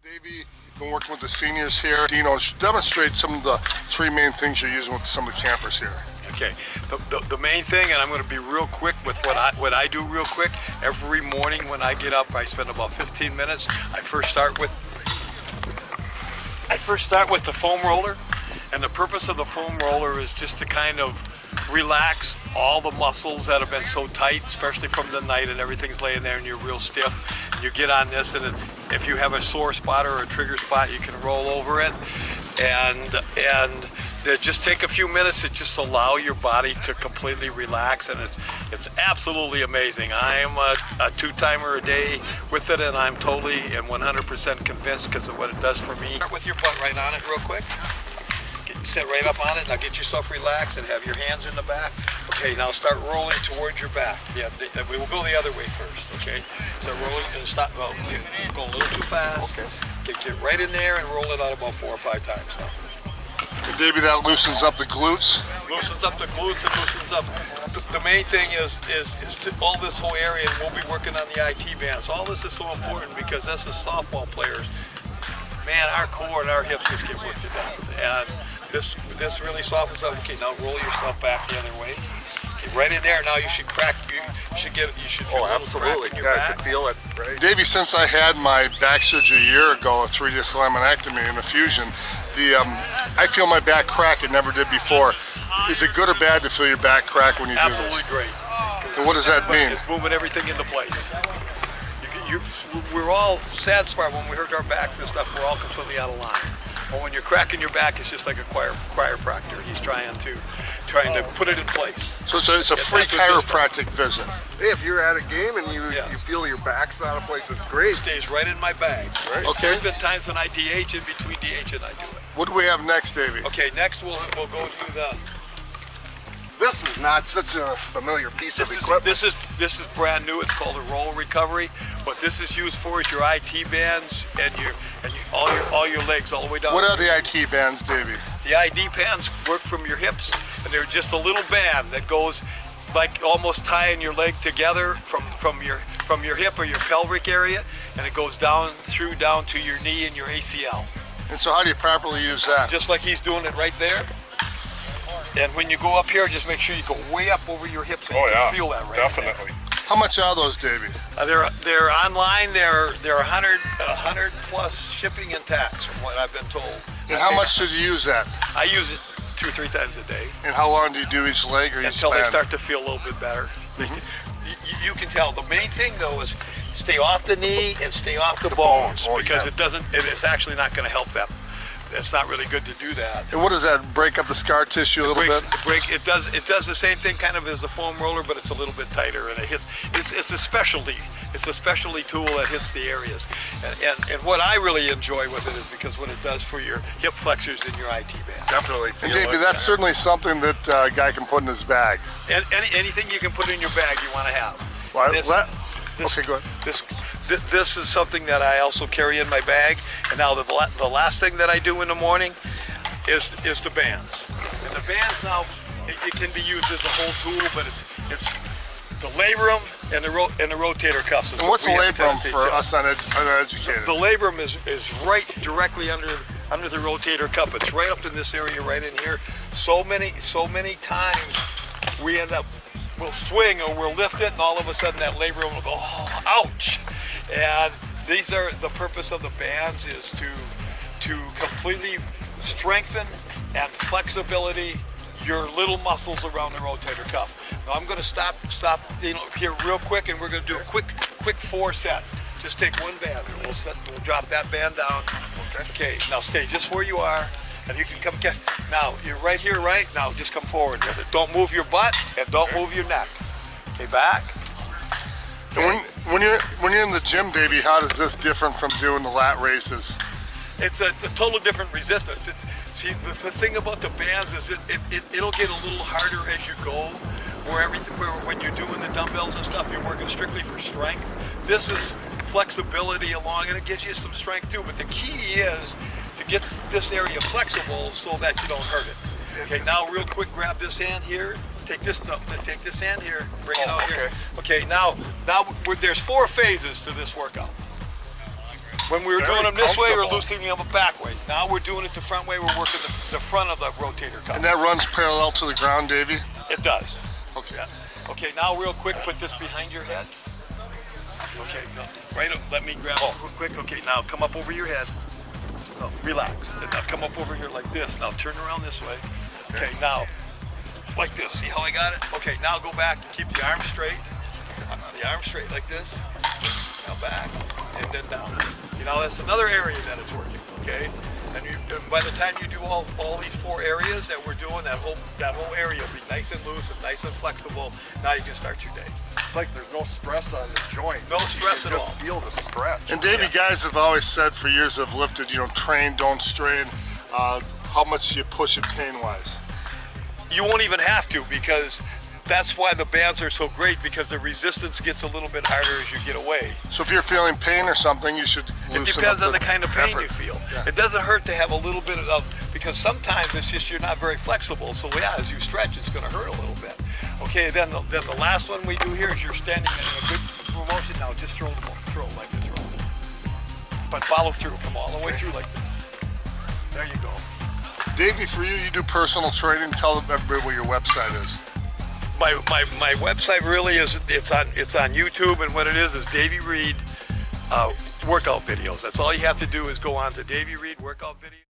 Davey, been working with the seniors here. Dino, demonstrate some of the three main things you're using with some of the campers here. Okay, the main thing, and I'm going to be real quick with what I do real quick. Every morning when I get up, I spend about 15 minutes. I first start with the foam roller, and the purpose of the foam roller is just to kind of relax all the muscles that have been so tight, especially from the night and everything's laying there and you're real stiff. You get on this, and if you have a sore spot or a trigger spot, you can roll over it, and just take a few minutes to just allow your body to completely relax, and it's absolutely amazing. I am a two-timer a day with it, and I'm totally and 100% convinced because of what it does for me. Start with your butt right on it real quick. Sit right up on it. Now get yourself relaxed and have your hands in the back. Okay, now start rolling towards your back. Yeah, we will go the other way first. Okay, so rolling and stop. Oh, you're going a little too fast. Okay, get right in there and roll it out about 4 or 5 times now. And Davey, that loosens up the glutes. Loosens up the glutes and loosens up. The main thing is all this whole area, and we'll be working on the IT bands. All this is so important because as softball players, man, our core and our hips just get worked to death. And this really softens up. Okay, now roll yourself back the other way. Okay, right in there. Now you should crack. You should feel a little crack in your back. I can feel it. Right. Davey, since I had my back surgery a year ago, a 3-disc laminectomy and a fusion, I feel my back crack. It never did before. Is it good or bad to feel your back crack when you do this? Absolutely great. And what does that mean? It's moving everything into place. We're all sad smart when we hurt our backs and stuff. We're all completely out of line. But when you're cracking your back, it's just like a chiropractor. He's trying to put it in place. So it's a free chiropractic visit. Hey, if you're at a game and you feel your back's out of place, it's great. It stays right in my bag. Right. Okay. There's been times when I DH, in between DH and I do it. What do we have next, Davey? Okay, next we'll go through the. This is not such a familiar piece of equipment. This is brand new. It's called a roll recovery. What this is used for is your IT bands and all your legs all the way down. What are the IT bands, Davey? The ID bands work from your hips, and they're just a little band that goes like almost tying your leg together from your hip or your pelvic area, and it goes down to your knee and your ACL. And so how do you properly use that? Just like he's doing it right there. And when you go up here, just make sure you go way up over your hips so you can feel that right. Definitely. How much are those, Davey? They're online. They're 100 plus shipping and tax, from what I've been told. And how much should you use that? I use it 2 or 3 times a day. And how long do you do each leg or each until span? They start to feel a little bit better. You can tell. The main thing though is stay off the knee and stay off the bones because it's actually not going to help them. It's not really good to do that. And what does that break up the scar tissue a little bit? It does the same thing kind of as the foam roller, but it's a little bit tighter, and it's a specialty. It's a specialty tool that hits the areas. And what I really enjoy with it is because what it does for your hip flexors and your IT band. Definitely. And Davey, that's certainly something that a guy can put in his bag. And anything you can put in your bag you want to have. Well, okay, go ahead. This is something that I also carry in my bag. And now the last thing that I do in the morning is the bands. And the bands now, it can be used as a whole tool, but it's the labrum and the rotator cuffs. And what's the labrum for us uneducated? The labrum is right directly under the rotator cuff. It's right up in this area, right in here. So many times we end up, we'll swing or we'll lift it, and all of a sudden that labrum will go, oh, ouch. And these are the purpose of the bands is to completely strengthen and flexibility your little muscles around the rotator cuff. Now I'm going to stop here real quick, and we're going to do a quick 4 set. Just take one band, and we'll drop that band down. Okay. Now stay just where you are, and you can come get. Now you're right here, right? Now just come forward with it. Don't move your butt and don't move your neck. Okay, back. And when you're in the gym, Davey, how does this different from doing the lat races? It's a total different resistance. See, the thing about the bands is it'll get a little harder as you go. Where when you're doing the dumbbells and stuff, you're working strictly for strength. This is flexibility along, and it gives you some strength too. But the key is to get this area flexible so that you don't hurt it. Okay, now real quick, grab this hand here. Take this hand here, bring it out here. Okay, now there's 4 phases to this workout. When we were Very doing them this way, we were comfortable. loosening them back ways. Now we're doing it the front way. We're working the front of the rotator cuff. And that runs parallel to the ground, Davey? It does. Okay. Yeah. Okay, now real quick, put this behind your head. Okay, no, right up, let me grab it real quick. Okay, now come up over your head. No, relax. And now come up over here like this. Now turn around this way. Okay, now, like this. See how I got it? Okay, now go back and keep the arm straight. The arm straight like this. Now back, and then down. You know, that's another area that is working, okay? And by the time you do all these 4 areas that we're doing, that whole area will be nice and loose and nice and flexible. Now you can start your day. It's like there's no stress on the joint. No stress you at can all. just feel the stretch. And Davey, guys have always said for years have lifted, you know, train, don't strain. How much do you push it pain-wise? You won't even have to, because that's why the bands are so great, because the resistance gets a little bit harder as you get away. So if you're feeling pain or something, you should It loosen depends up on the kind of pain effort. you feel. Yeah. It doesn't hurt to have a little bit of, because sometimes it's just you're not very flexible. So yeah, as you stretch, it's going to hurt a little bit. Okay, then the last one we do here is you're standing in a good motion. Now just throw like this, roll. But follow through, come all the way through like this. There you go. Davey, for you do personal training. Tell everybody what your website is. My website really is, it's on YouTube, and what it is Davey Reed workout videos. That's all you have to do is go on to Davey Reed workout videos.